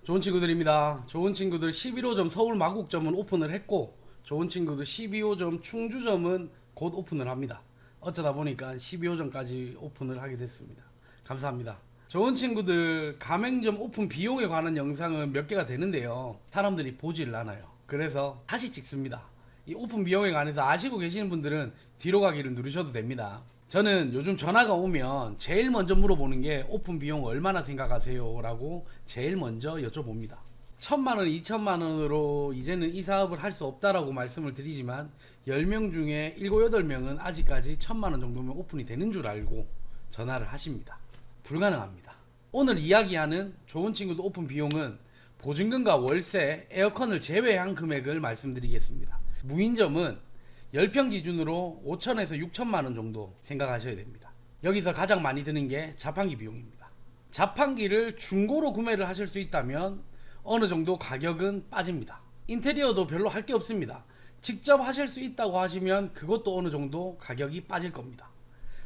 좋은 친구들입니다. 좋은 친구들 11호점 서울 마곡점은 오픈을 했고, 좋은 친구들 12호점 충주점은 곧 오픈을 합니다. 어쩌다 보니까 12호점까지 오픈을 하게 됐습니다. 감사합니다. 좋은 친구들 가맹점 오픈 비용에 관한 영상은 몇 개가 되는데요, 사람들이 보질 않아요. 그래서 다시 찍습니다. 이 오픈 비용에 관해서 아시고 계시는 분들은 뒤로 가기를 누르셔도 됩니다. 저는 요즘 전화가 오면 제일 먼저 물어보는 게 오픈 비용 얼마나 생각하세요? 라고 제일 먼저 여쭤봅니다. 1,000만원, 2,000만원으로 이제는 이 사업을 할 수 없다라고 말씀을 드리지만 10명 중에 7, 8명은 아직까지 1,000만원 정도면 오픈이 되는 줄 알고 전화를 하십니다. 불가능합니다. 오늘 이야기하는 좋은 친구들 오픈 비용은 보증금과 월세, 에어컨을 제외한 금액을 말씀드리겠습니다. 무인점은 10평 기준으로 5천에서 6천만원 정도 생각하셔야 됩니다. 여기서 가장 많이 드는 게 자판기 비용입니다. 자판기를 중고로 구매를 하실 수 있다면 어느 정도 가격은 빠집니다. 인테리어도 별로 할 게 없습니다. 직접 하실 수 있다고 하시면 그것도 어느 정도 가격이 빠질 겁니다.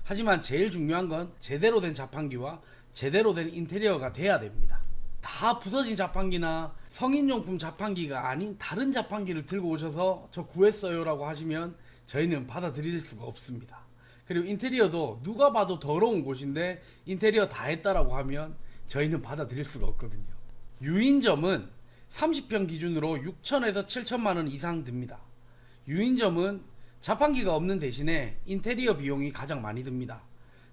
하지만 제일 중요한 건 제대로 된 자판기와 제대로 된 인테리어가 돼야 됩니다. 다 부서진 자판기나 성인용품 자판기가 아닌 다른 자판기를 들고 오셔서 저 구했어요 라고 하시면 저희는 받아들일 수가 없습니다. 그리고 인테리어도 누가 봐도 더러운 곳인데 인테리어 다 했다라고 하면 저희는 받아들일 수가 없거든요. 유인점은 30평 기준으로 6천에서 7천만원 이상 듭니다. 유인점은 자판기가 없는 대신에 인테리어 비용이 가장 많이 듭니다.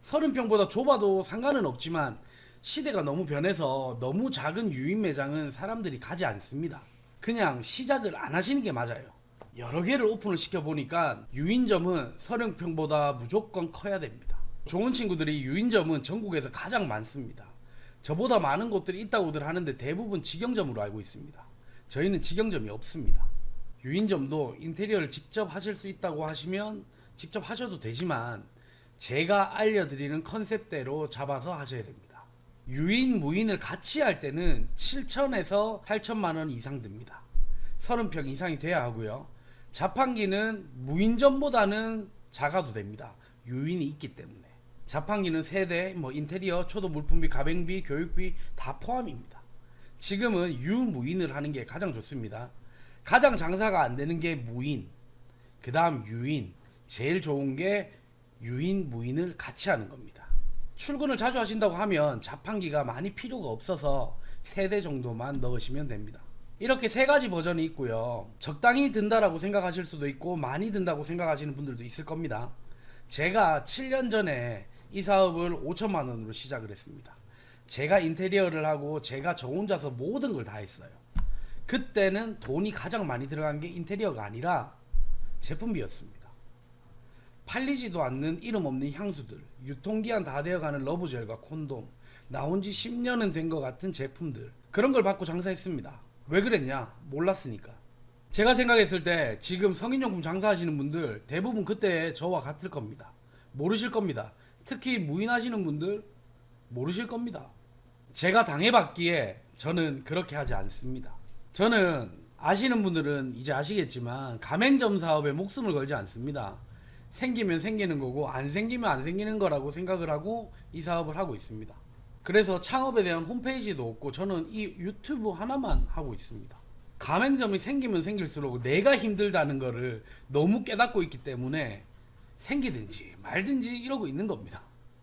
30평보다 좁아도 상관은 없지만 시대가 너무 변해서 너무 작은 유인 매장은 사람들이 가지 않습니다. 그냥 시작을 안 하시는 게 맞아요. 여러 개를 오픈을 시켜보니까 유인점은 30평보다 무조건 커야 됩니다. 좋은 친구들이 유인점은 전국에서 가장 많습니다. 저보다 많은 곳들이 있다고들 하는데 대부분 직영점으로 알고 있습니다. 저희는 직영점이 없습니다. 유인점도 인테리어를 직접 하실 수 있다고 하시면 직접 하셔도 되지만 제가 알려드리는 컨셉대로 잡아서 하셔야 됩니다. 유인, 무인을 같이 할 때는 7천에서 8천만원 이상 듭니다. 30평 이상이 돼야 하고요. 자판기는 무인점보다는 작아도 됩니다. 유인이 있기 때문에. 자판기는 세대, 인테리어, 초도 물품비, 가맹비, 교육비 다 포함입니다. 지금은 유무인을 하는 게 가장 좋습니다. 가장 장사가 안 되는 게 무인, 그 다음 유인, 제일 좋은 게 유인, 무인을 같이 하는 겁니다. 출근을 자주 하신다고 하면 자판기가 많이 필요가 없어서 3대 정도만 넣으시면 됩니다. 이렇게 3가지 버전이 있고요. 적당히 든다라고 생각하실 수도 있고 많이 든다고 생각하시는 분들도 있을 겁니다. 제가 7년 전에 이 사업을 5천만 원으로 시작을 했습니다. 제가 인테리어를 하고 제가 저 혼자서 모든 걸 다 했어요. 그때는 돈이 가장 많이 들어간 게 인테리어가 아니라 제품비였습니다. 팔리지도 않는 이름 없는 향수들, 유통기한 다 되어가는 러브젤과 콘돔, 나온 지 10년은 된 것 같은 제품들, 그런 걸 받고 장사했습니다. 왜 그랬냐? 몰랐으니까. 제가 생각했을 때 지금 성인용품 장사하시는 분들 대부분 그때 저와 같을 겁니다. 모르실 겁니다. 특히 무인하시는 분들 모르실 겁니다. 제가 당해봤기에 저는 그렇게 하지 않습니다. 저는 아시는 분들은 이제 아시겠지만 가맹점 사업에 목숨을 걸지 않습니다. 생기면 생기는 거고 안 생기면 안 생기는 거라고 생각을 하고 이 사업을 하고 있습니다. 그래서 창업에 대한 홈페이지도 없고 저는 이 유튜브 하나만 하고 있습니다. 가맹점이 생기면 생길수록 내가 힘들다는 거를 너무 깨닫고 있기 때문에 생기든지 말든지 이러고 있는 겁니다.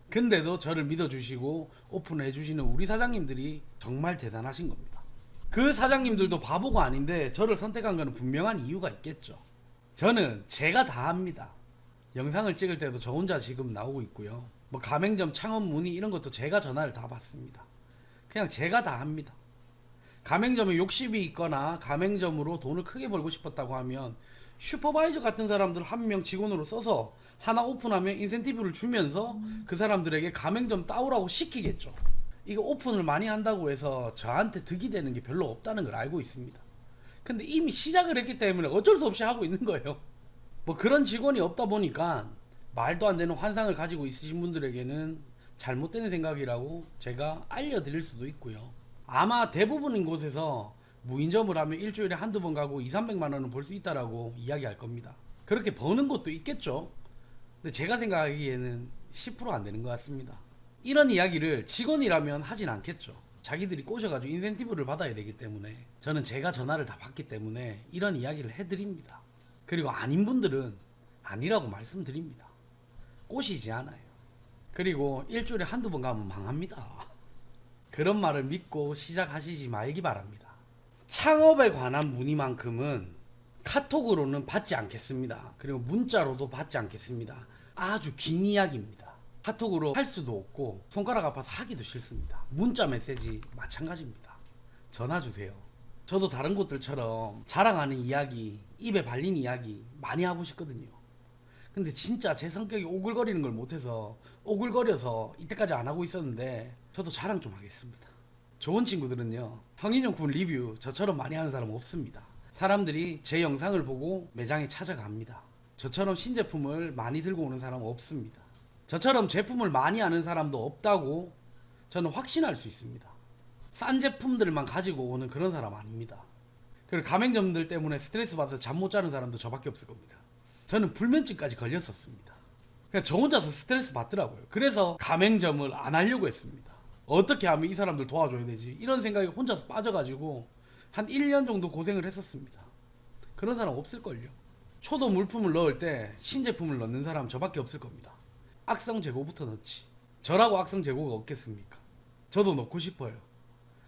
근데도 저를 믿어주시고 오픈해 주시는 우리 사장님들이 정말 대단하신 겁니다. 그 사장님들도 바보가 아닌데 저를 선택한 거는 분명한 이유가 있겠죠. 저는 제가 다 합니다. 영상을 찍을 때도 저 혼자 지금 나오고 있고요. 가맹점 창업 문의 이런 것도 제가 전화를 다 받습니다. 그냥 제가 다 합니다. 가맹점에 욕심이 있거나 가맹점으로 돈을 크게 벌고 싶었다고 하면 슈퍼바이저 같은 사람들 한 명 직원으로 써서 하나 오픈하면 인센티브를 주면서 그 사람들에게 가맹점 따오라고 시키겠죠. 이거 오픈을 많이 한다고 해서 저한테 득이 되는 게 별로 없다는 걸 알고 있습니다. 근데 이미 시작을 했기 때문에 어쩔 수 없이 하고 있는 거예요. 그런 직원이 없다 보니까 말도 안 되는 환상을 가지고 있으신 분들에게는 잘못된 생각이라고 제가 알려드릴 수도 있고요. 아마 대부분인 곳에서 무인점을 하면 일주일에 한두 번 가고 200~300만 원은 벌 수 있다라고 이야기할 겁니다. 그렇게 버는 곳도 있겠죠. 근데 제가 생각하기에는 10% 안 되는 것 같습니다. 이런 이야기를 직원이라면 하진 않겠죠. 자기들이 꼬셔가지고 인센티브를 받아야 되기 때문에 저는 제가 전화를 다 받기 때문에 이런 이야기를 해드립니다. 그리고 아닌 분들은 아니라고 말씀드립니다. 꼬시지 않아요. 그리고 일주일에 한두 번 가면 망합니다. 그런 말을 믿고 시작하시지 말기 바랍니다. 창업에 관한 문의만큼은 카톡으로는 받지 않겠습니다. 그리고 문자로도 받지 않겠습니다. 아주 긴 이야기입니다. 카톡으로 할 수도 없고 손가락 아파서 하기도 싫습니다. 문자 메시지 마찬가지입니다. 전화 주세요. 저도 다른 곳들처럼 자랑하는 이야기, 입에 발린 이야기 많이 하고 싶거든요. 근데 진짜 제 성격이 오글거리는 걸 못해서 오글거려서 이때까지 안 하고 있었는데 저도 자랑 좀 하겠습니다. 좋은 친구들은요, 성인용품 리뷰 저처럼 많이 하는 사람 없습니다. 사람들이 제 영상을 보고 매장에 찾아갑니다. 저처럼 신제품을 많이 들고 오는 사람은 없습니다. 저처럼 제품을 많이 아는 사람도 없다고 저는 확신할 수 있습니다. 싼 제품들만 가지고 오는 그런 사람 아닙니다. 그리고 가맹점들 때문에 스트레스 받아서 잠 못 자는 사람도 저밖에 없을 겁니다. 저는 불면증까지 걸렸었습니다. 그냥 저 혼자서 스트레스 받더라고요. 그래서 가맹점을 안 하려고 했습니다. 어떻게 하면 이 사람들 도와줘야 되지? 이런 생각에 혼자서 빠져가지고 한 1년 정도 고생을 했었습니다. 그런 사람 없을걸요. 초도 물품을 넣을 때 신제품을 넣는 사람 저밖에 없을 겁니다. 악성 재고부터 넣지. 저라고 악성 재고가 없겠습니까? 저도 넣고 싶어요.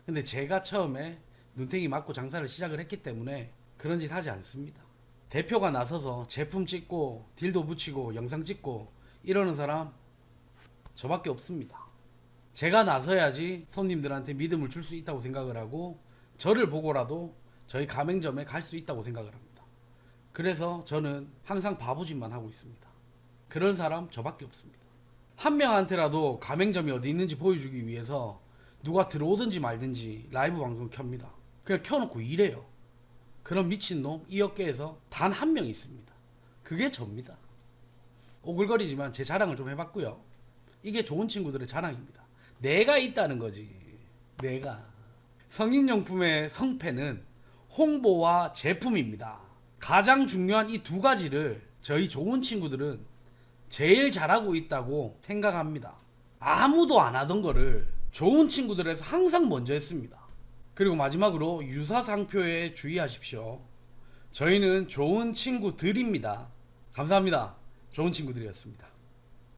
근데 제가 처음에 눈탱이 맞고 장사를 시작을 했기 때문에 그런 짓 하지 않습니다. 대표가 나서서 제품 찍고 딜도 붙이고 영상 찍고 이러는 사람 저밖에 없습니다. 제가 나서야지 손님들한테 믿음을 줄 수 있다고 생각을 하고 저를 보고라도 저희 가맹점에 갈 수 있다고 생각을 합니다. 그래서 저는 항상 바보짓만 하고 있습니다. 그런 사람 저밖에 없습니다. 한 명한테라도 가맹점이 어디 있는지 보여주기 위해서 누가 들어오든지 말든지 라이브 방송 켭니다. 그냥 켜놓고 일해요. 그런 미친놈 이 업계에서 단 한 명 있습니다. 그게 접니다. 오글거리지만 제 자랑을 좀 해봤고요. 이게 좋은 친구들의 자랑입니다. 내가 있다는 거지. 내가. 성인용품의 성패는 홍보와 제품입니다. 가장 중요한 이 두 가지를 저희 좋은 친구들은 제일 잘하고 있다고 생각합니다. 아무도 안 하던 거를 좋은 친구들에서 항상 먼저 했습니다. 그리고 마지막으로 유사상표에 주의하십시오. 저희는 좋은 친구들입니다. 감사합니다. 좋은 친구들이었습니다.